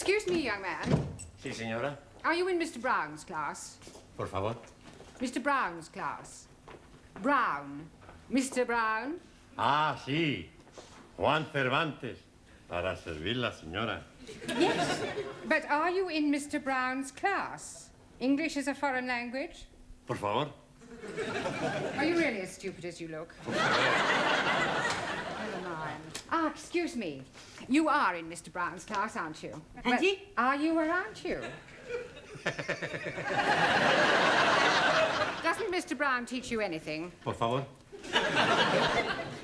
Excuse me, young man. Sí, señora. Are you in Mr. Brown's class? Por favor. Mr. Brown's class. Brown. Mr. Brown? Ah, sí. Juan Cervantes. Para servirla, señora. Yes. But are you in Mr. Brown's class? English is a foreign language? Por favor. Are you really as stupid as you look? Never mind. Ah, excuse me. You are in Mr. Brown's class, aren't you? Auntie? Are you or aren't you? Doesn't Mr. Brown teach you anything? Por favor.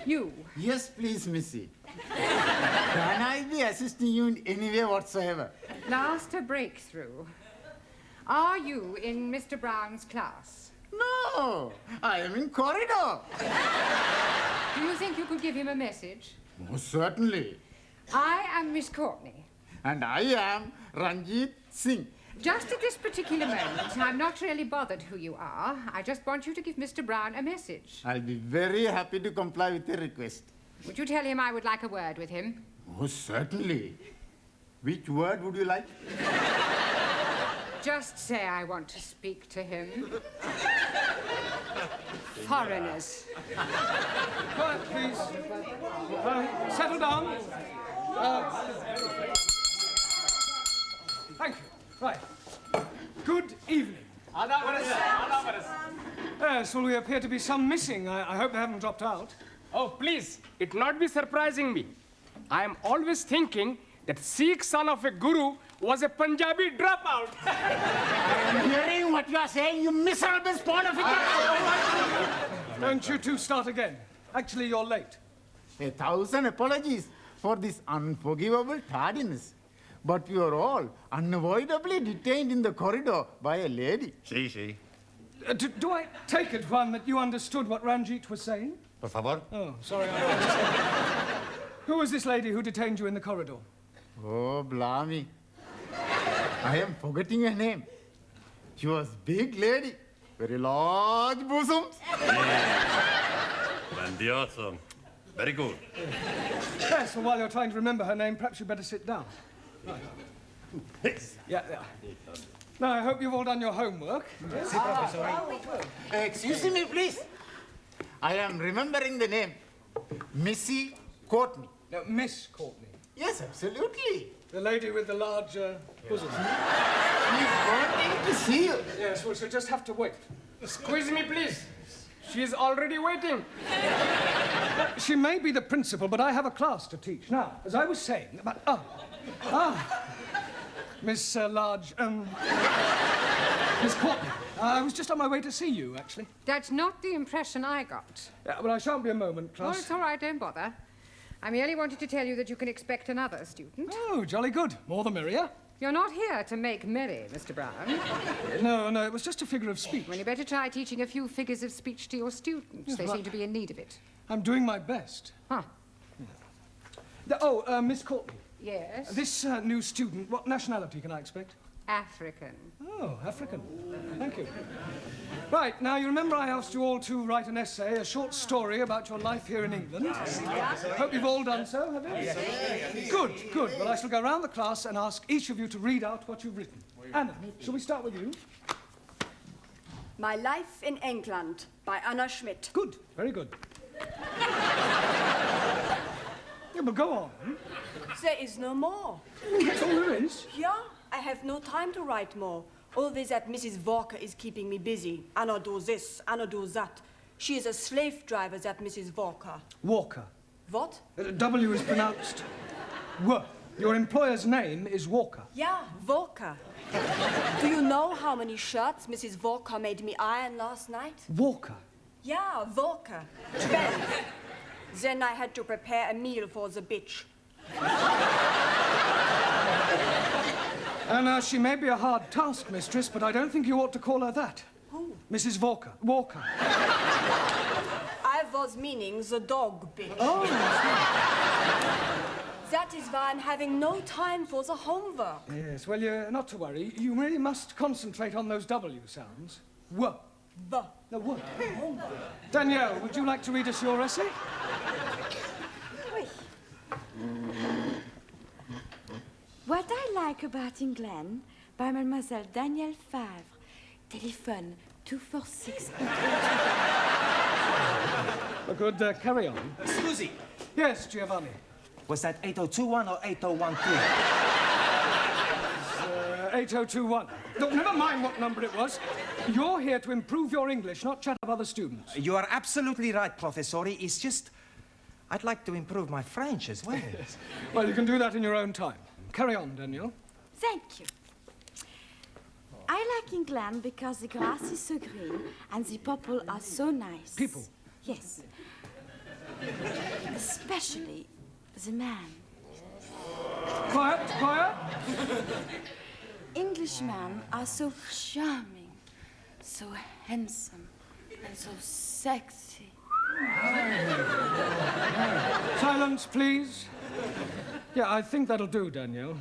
You. Yes, please, Missy. Can I be assisting you in any way whatsoever? Last a breakthrough. Are you in Mr. Brown's class? No, I am in corridor. Do you think you could give him a message? Most certainly. I am Miss Courtney. And I am Ranjit Singh. Just at this particular moment, I'm not really bothered who you are. I just want you to give Mr. Brown a message. I'll be very happy to comply with your request. Would you tell him I would like a word with him? Most certainly. Which word would you like? Just say I want to speak to him. Foreigners. Quiet, please. Settle down. Thank you. Right. Good evening. Yes, well, we appear to be some missing. I hope they haven't dropped out. Oh, please, it not be surprising me. I am always thinking that Sikh son of a guru was a Punjabi dropout. I'm hearing what you are saying, you miserable spawn of a... Don't you two start again. Actually, you're late. 1,000 apologies for this unforgivable tardiness. But we are all unavoidably detained in the corridor by a lady. Sí, sí. Do I take it, Juan, that you understood what Ranjit was saying? Por favor. Oh, sorry. I don't understand. Who was this lady who detained you in the corridor? Oh, blimey. I am forgetting her name. She was big lady, very large bosoms. Grandioso. Very good. Yes, well, while you're trying to remember her name, perhaps you'd better sit down. Right. Yeah. Now, I hope you've all done your homework. Excuse me, please. I am remembering the name. Missy Courtney. No, Miss Courtney. Yes, absolutely. The lady with the large bosom. She's wanting to see you. Yes, well, she'll just have to wait. Squeeze me, please. She is already waiting. She may be the principal, but I have a class to teach. Now, as I was saying about... Miss Miss Courtney. I was just on my way to see you, actually. That's not the impression I got. Yeah, but I shan't be a moment, Oh, class. it's all right, don't bother. I merely wanted to tell you that you can expect another student. Oh, jolly good. More the merrier. You're not here to make merry, Mr. Brown. No, it was just a figure of speech. Well, you better try teaching a few figures of speech to your students. Yes, They well, seem to be in need of it. I'm doing my best. Huh. Miss Courtney. Yes? This new student, what nationality can I expect? African. Oh, African. Thank you. Right, now, you remember I asked you all to write an essay, a short story about your life here in England? Hope you've all done so, have you? Yes. Good. Well, I shall go round the class and ask each of you to read out what you've written. Anna, shall we start with you? My Life in England by Anna Schmidt. Good, very good. Yeah, but go on. There is no more. That's all there is. Yeah, I have no time to write more. Always that Mrs. Walker is keeping me busy. Anna do this, Anna do that. She is a slave driver, that Mrs. Walker. Walker. What? W is pronounced W. Your employer's name is Walker. Yeah, Walker. Do you know how many shirts Mrs. Walker made me iron last night? Walker. Yeah, Walker. 12. Then I had to prepare a meal for the bitch. And she may be a hard taskmistress, but I don't think you ought to call her that. Who? Mrs. Walker. Walker. I was meaning the dog bitch. Oh. That is why I'm having no time for the homework. Yes, well, you're not to worry. You really must concentrate on those W sounds. W. B. No, what? Danielle, would you like to read us your essay? What I like about England by Mademoiselle Danielle Favre. Telephone 246. Good, carry on. Susie, Yes, Giovanni. was that 8021 or 8013? 8021. Look, never mind what number it was. You're here to improve your English, not chat up other students. You are absolutely right, Professori. It's just, I'd like to improve my French as well. Well, you can do that in your own time. Carry on, Daniel. Thank you. I like England because the grass is so green and the people are so nice. People? Yes. Especially the man. Quiet, quiet. Englishmen are so charming, so handsome, and so sexy. Silence, please. Yeah, I think that'll do, Daniel.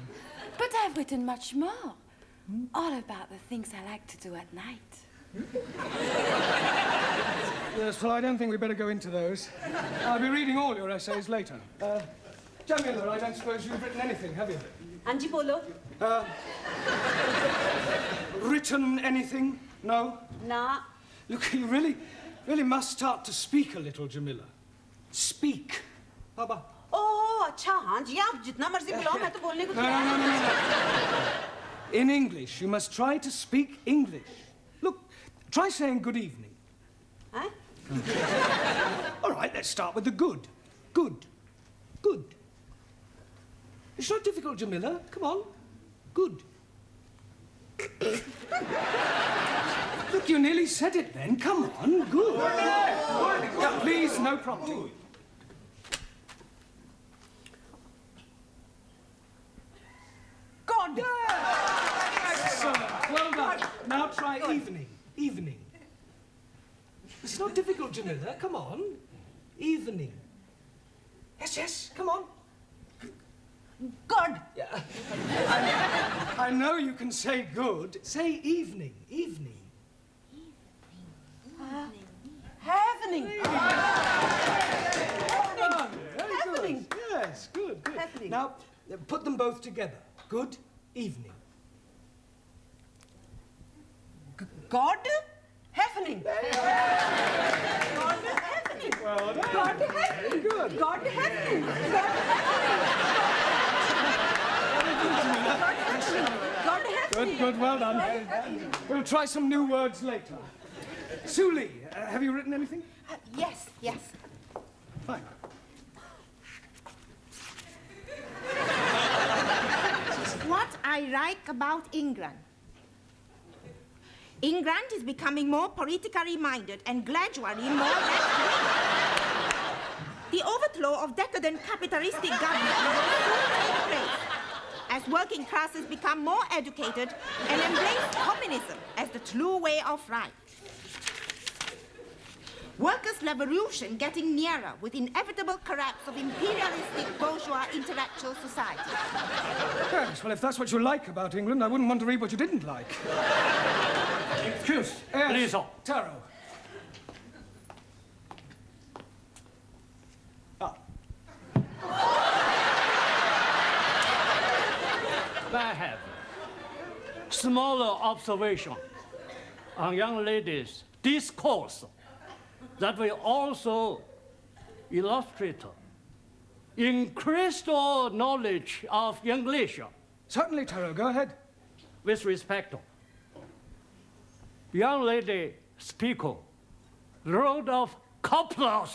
But I've written much more. All about the things I like to do at night. Yes, well, I don't think we better go into those. I'll be reading all your essays later. Jamila, I don't suppose you've written anything, have you? Anji bolo. Written anything? No? Na. Look, you really must start to speak a little, Jamila. Speak. Baba. Oh, अच्छा हाँ जी आप जितना मर्जी बुलाओ मैं तो बोलने को No. In English, you must try to speak English. Look, try saying good evening. Huh? All right, let's start with the good. Good. Good. It's not difficult, Jamila. Come on. Good. Look, you nearly said it then. Come on. Good. Yeah, please, no prompting. God. Excellent. Well done. Now try evening. Evening. It's not difficult, Jamila. Come on. Evening. Yes. Come on. God. Yeah. I know you can say good. Say evening. Evening. Happening. Very Happening. good. Yes, good. Happening. Now, put them both together. Good evening. God. Happening. God happening. Well done. God happening. Very good. God happening. God happening. Good, well done. We'll try some new words later. Suli, have you written anything? Yes. Fine. What I like about England. England is becoming more politically minded and gradually more left-wing. The overthrow of decadent capitalistic government will soon take place as working classes become more educated and embrace communism as the true way of life. Workers' revolution getting nearer with inevitable collapse of imperialistic bourgeois intellectual society. Yes, well, if that's what you like about England, I wouldn't want to read what you didn't like. Excuse, Yes, please. Taro. I have smaller observation on young ladies' discourse that will also illustrate increased knowledge of English. Certainly, Taro, go ahead. With respect, young lady speaker wrote of couplers.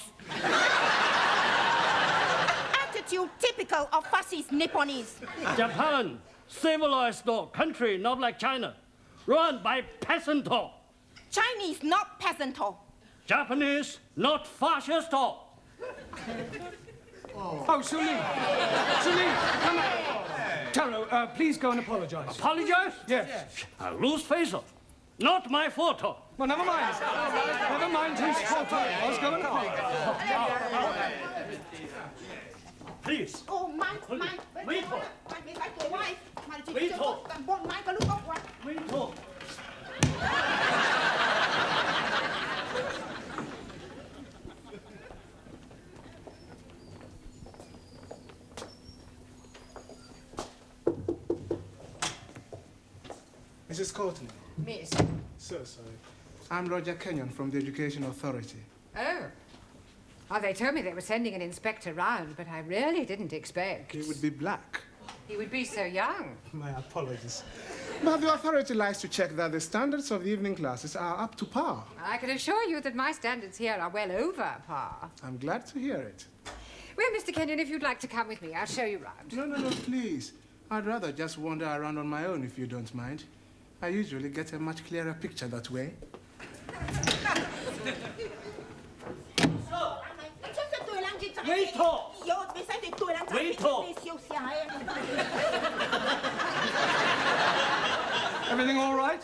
Attitude typical of fascist Nipponese. Japan, civilized country, not like China, run by peasant. Chinese, not peasant. Japanese, not fascist. Oh, Suli, come on. Taro, please go and apologize. Apologize? Yes. I lose face. Not my fault. Well, never mind. Never mind whose fault it was. Go and apologize. Please. Oh, my. Wait. Mrs. Courtney. Miss. So sorry. I'm Roger Kenyon from the Education Authority. Oh. Oh, they told me they were sending an inspector round, but I really didn't expect. He would be black. He would be so young. My apologies. But the authority likes to check that the standards of the evening classes are up to par. I can assure you that my standards here are well over par. I'm glad to hear it. Well, Mr. Kenyon, if you'd like to come with me, I'll show you round. No, please. I'd rather just wander around on my own if you don't mind. I usually get a much clearer picture that way. Wait talk. Wait talk. Everything all right?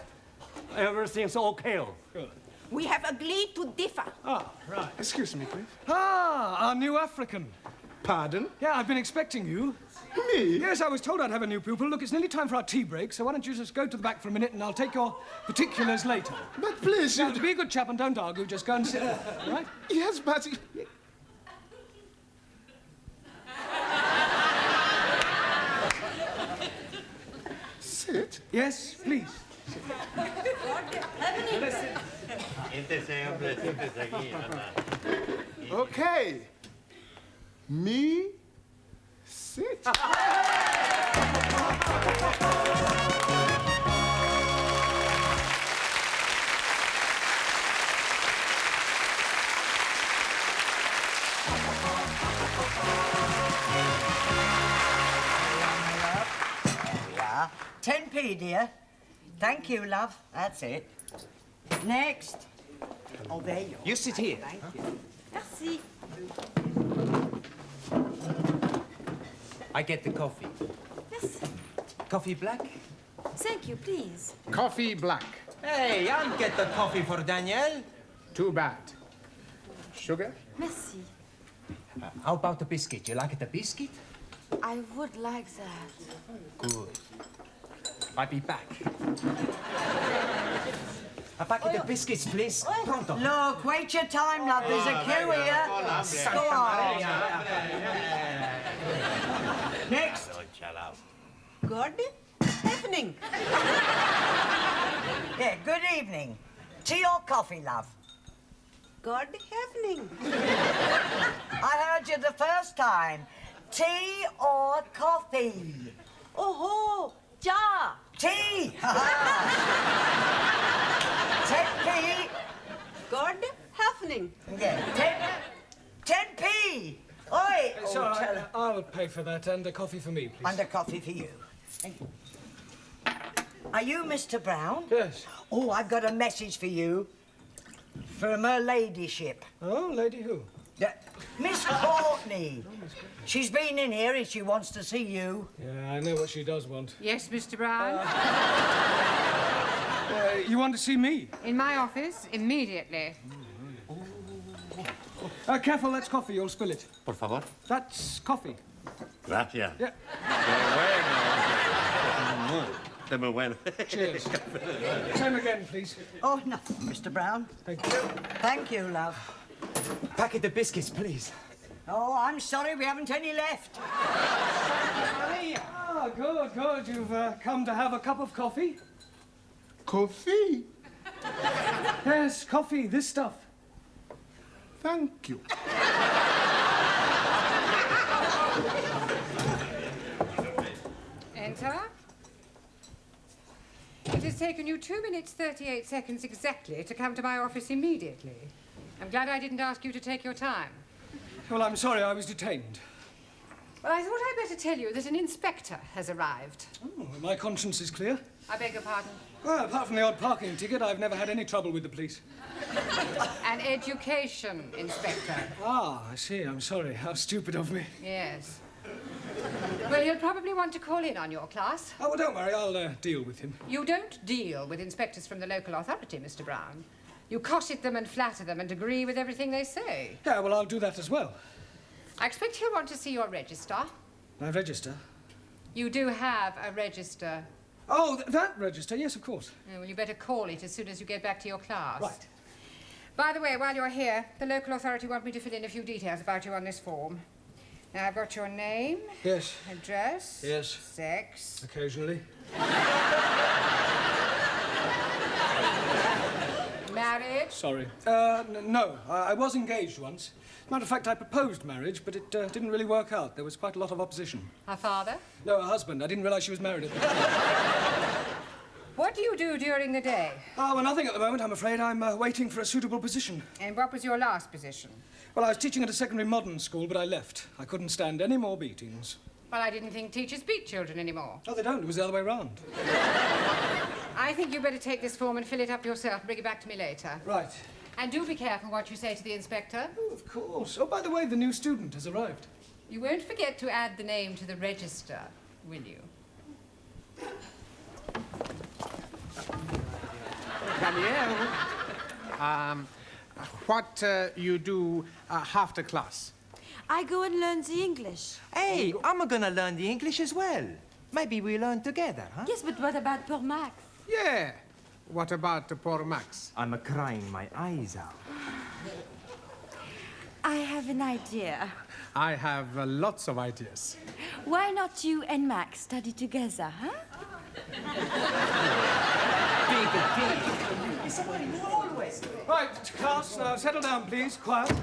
Everything's okay. Good. We have agreed to differ. Ah, right. Excuse me, please. Ah, our new African. Pardon? Yeah, I've been expecting you. Me? Yes, I was told I'd have a new pupil. Look, it's nearly time for our tea break, so why don't you just go to the back for a minute and I'll take your particulars later. But please, now, be a good chap and don't argue. Just go and sit there, all right? Yes, but... Sit? Yes, please. Okay. Me, sit. Yeah. 10p, dear. Thank you, love. That's it. Next. Oh, there you are. You sit here. Thank you. Merci. I get the coffee. Yes. Coffee black? Thank you, please. Coffee black. Hey, I'll get the coffee for Danielle. Too bad. Sugar? Merci. How about the biscuit? You like the biscuit? I would like that. Good. I'll be back. A packet of biscuits, please. Pronto. Look, wait your time, love. There's a queue here. Go on. Next. Good evening. Yeah, good evening. Tea or coffee, love? Good evening. I heard you the first time. Tea or coffee? Oh, ja. Tea! 10p. Good evening. Yeah, 10p. Oi! It's all right. I'll pay for that and a coffee for me, please. And a coffee for you. Are you Mr. Brown? Yes. Oh, I've got a message for you. From her ladyship. Oh, lady who? Miss Courtney. She's been in here and she wants to see you. Yeah, I know what she does want. Yes, Mr. Brown? You want to see me? In my office, immediately. Careful, that's coffee. You'll spill it. Por favor. That's coffee. Gracias. Yeah. De muy bueno. Cheers. Same again, please. Oh, nothing, Mr. Brown. Thank you. Thank you, love. Packet of biscuits, please. Oh, I'm sorry, we haven't any left. Ah, good, good. You've come to have a cup of coffee? Coffee? Yes, coffee, this stuff. Thank you. Enter. It has taken you 2 minutes, 38 seconds exactly to come to my office immediately. I'm glad I didn't ask you to take your time. Well, I'm sorry, I was detained. Well, I thought I'd better tell you that an inspector has arrived. Oh, my conscience is clear. I beg your pardon? Well, apart from the odd parking ticket, I've never had any trouble with the police. An education inspector. Ah, I see. I'm sorry. How stupid of me. Yes. Well, he'll probably want to call in on your class. Oh, well, don't worry. I'll deal with him. You don't deal with inspectors from the local authority, Mr. Brown. You cosset them and flatter them and agree with everything they say. Yeah, well, I'll do that as well. I expect he'll want to see your register. My register? You do have a register. Oh, that register? Yes, of course. Oh, well, you better call it as soon as you get back to your class. Right. By the way, while you're here, the local authority want me to fill in a few details about you on this form. Now, I've got your name. Yes. Address. Yes. Sex. Occasionally. Married? Sorry. No, I was engaged once. As a matter of fact, I proposed marriage, but it didn't really work out. There was quite a lot of opposition. Her father? No, her husband. I didn't realize she was married at the time. What do you do during the day? Oh, well, nothing at the moment, I'm afraid. I'm waiting for a suitable position. And what was your last position? Well, I was teaching at a secondary modern school, but I left. I couldn't stand any more beatings. Well, I didn't think teachers beat children anymore. Oh, they don't. It was the other way round. I think you better take this form and fill it up yourself and bring it back to me later. Right. And do be careful what you say to the inspector. Oh, of course. Oh, by the way, the new student has arrived. You won't forget to add the name to the register, will you? Danielle, what you do after class? I go and learn the English. Hey, I'm gonna learn the English as well. Maybe we learn together, huh? Yes, but what about poor Max? Yeah. What about poor Max? I'm crying my eyes out. I have an idea. I have lots of ideas. Why not you and Max study together, huh? Right, class, settle down, please. Quiet.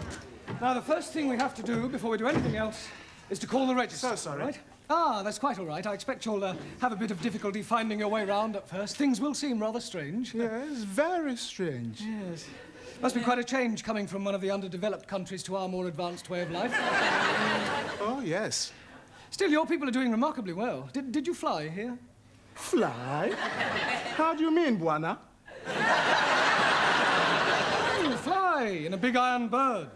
Now, the first thing we have to do before we do anything else is to call the register. So sorry. Right? Ah, that's quite all right. I expect you'll have a bit of difficulty finding your way round at first. Things will seem rather strange. Yes, very strange. Yes. Must be quite a change coming from one of the underdeveloped countries to our more advanced way of life. Oh, yes. Still, your people are doing remarkably well. Did you fly here? Fly? How do you mean, Buana? Fly in a big iron bird.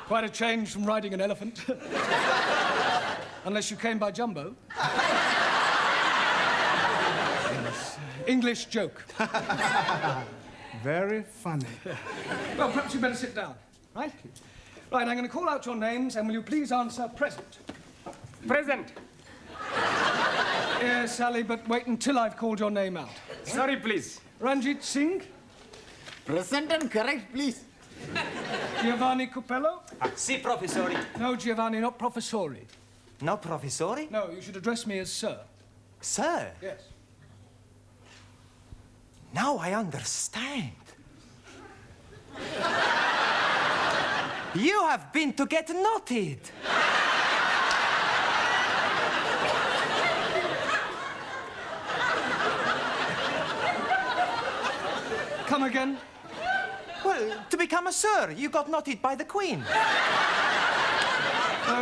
Quite a change from riding an elephant. Unless you came by jumbo. Yes. English joke. Very funny. Well, perhaps you better sit down, right? Right, I'm going to call out your names, and will you please answer present? Present. Yes, Sally, but wait until I've called your name out. Sorry, please. Ranjit Singh? Present and correct, please. Giovanni Cupello? Si, professori. No, Giovanni, not professori. No, professori? No, you should address me as sir. Sir? Yes. Now I understand. You have been to get knotted. Come again? Well, to become a sir, you got knotted by the Queen.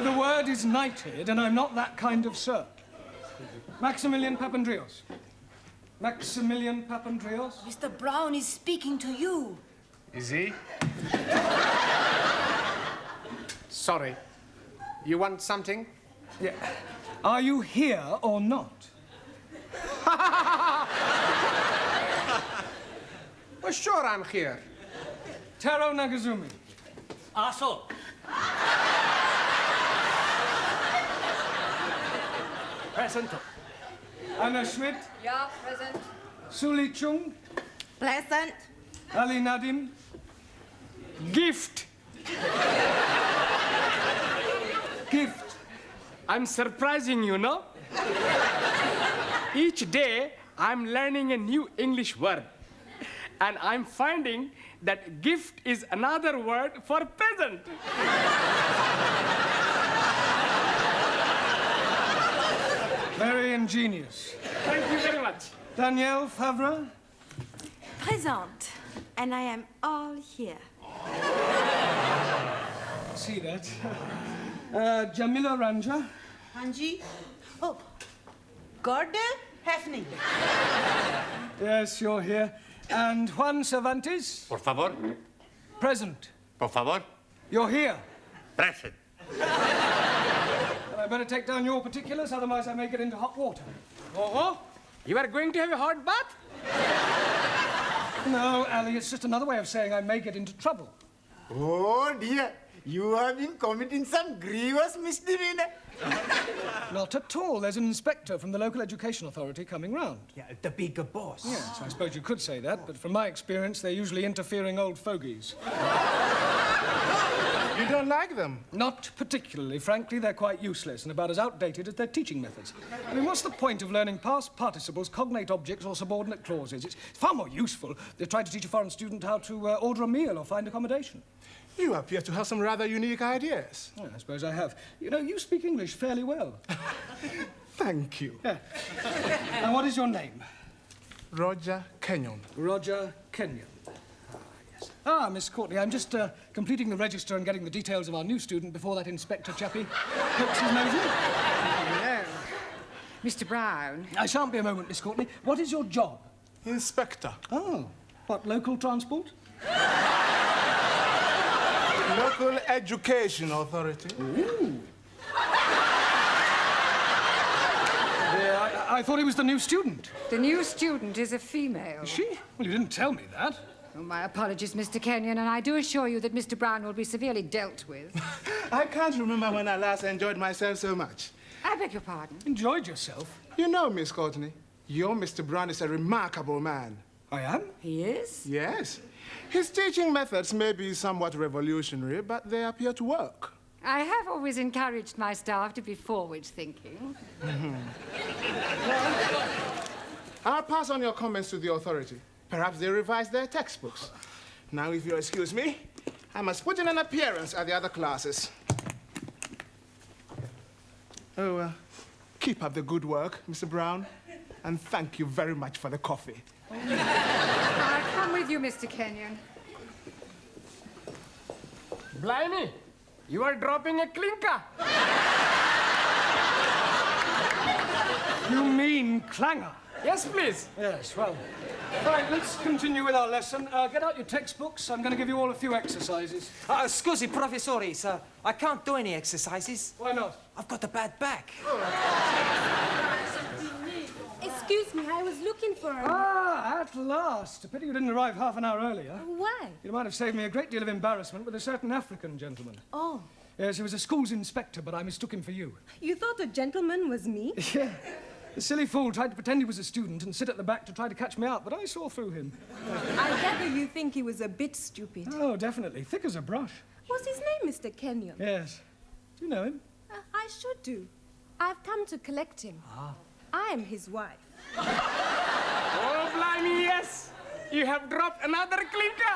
The word is knighted, and I'm not that kind of sir. Maximilian Papandreous. Maximilian Papandreous? Mr. Brown is speaking to you. Is he? Sorry. You want something? Yeah. Are you here or not? Well, sure I'm here. Taro Nagazumi. Aso. Present. Anna Schmidt. Yeah, present. Suli Chung. Pleasant. Ali Nadim. Gift. Gift. I'm surprising you, no? Each day, I'm learning a new English word. And I'm finding that gift is another word for present. Very ingenious. Thank you very much. Danielle Favre. Present. And I am all here. See that. Jamila Ranja. Anji? Oh, Gordon Hefning. Yes, you're here. And Juan Cervantes. Por favor. Present. Por favor. You're here. Present. I better take down your particulars, otherwise I may get into hot water. Oh, you are going to have a hot bath? No, Ali, it's just another way of saying I may get into trouble. Oh, dear. You have been committing some grievous misdemeanor. Not at all. There's an inspector from the local education authority coming round. Yeah, the bigger boss. Yes, I suppose you could say that, but from my experience, they're usually interfering old fogies. You don't don't like them? Not particularly. Frankly, they're quite useless and about as outdated as their teaching methods. I mean, what's the point of learning past participles, cognate objects, or subordinate clauses? It's far more useful to try to teach a foreign student how to order a meal or find accommodation. You appear to have some rather unique ideas. Well, I suppose I have. You know, you speak English fairly well. Thank you. Yeah. And what is your name? Roger Kenyon. Roger Kenyon. Yes. Ah, Miss Courtney, I'm just completing the register and getting the details of our new student before that inspector chappie pokes his nose in. Hello. Mr. Brown. I shan't be a moment, Miss Courtney. What is your job? Inspector. Oh. What, local transport? Local Education Authority. Ooh. Yeah, I thought he was the new student. The new student is a female. Is she? Well, you didn't tell me that. Oh, my apologies, Mr. Kenyon, and I do assure you that Mr. Brown will be severely dealt with. I can't remember when I last enjoyed myself so much. I beg your pardon? Enjoyed yourself? You know, Miss Courtney, your Mr. Brown is a remarkable man. I am? He is? Yes. His teaching methods may be somewhat revolutionary, but they appear to work. I have always encouraged my staff to be forward-thinking. I'll pass on your comments to the authority. Perhaps they revise their textbooks. Now, if you'll excuse me, I must put in an appearance at the other classes. Oh, keep up the good work, Mr. Brown, and thank you very much for the coffee. I'll come with you, Mr. Kenyon. Blimey, you are dropping a clinker. You mean clanger? Yes, please. Yes, well. Right, let's continue with our lesson. Get out your textbooks. I'm going to give you all a few exercises. Scusi, professori, sir. I can't do any exercises. Why not? I've got a bad back. Excuse me, I was looking for her. Ah, at last. A pity you didn't arrive half an hour earlier. Why? You might have saved me a great deal of embarrassment with a certain African gentleman. Oh. Yes, he was a school's inspector, but I mistook him for you. You thought a gentleman was me? Yeah. The silly fool tried to pretend he was a student and sit at the back to try to catch me out, but I saw through him. I gather you think he was a bit stupid. Oh, definitely. Thick as a brush. What's his name, Mr. Kenyon? Yes. Do you know him? I should do. I've come to collect him. Ah. I am his wife. Oh, blimey, yes. You have dropped another clinker.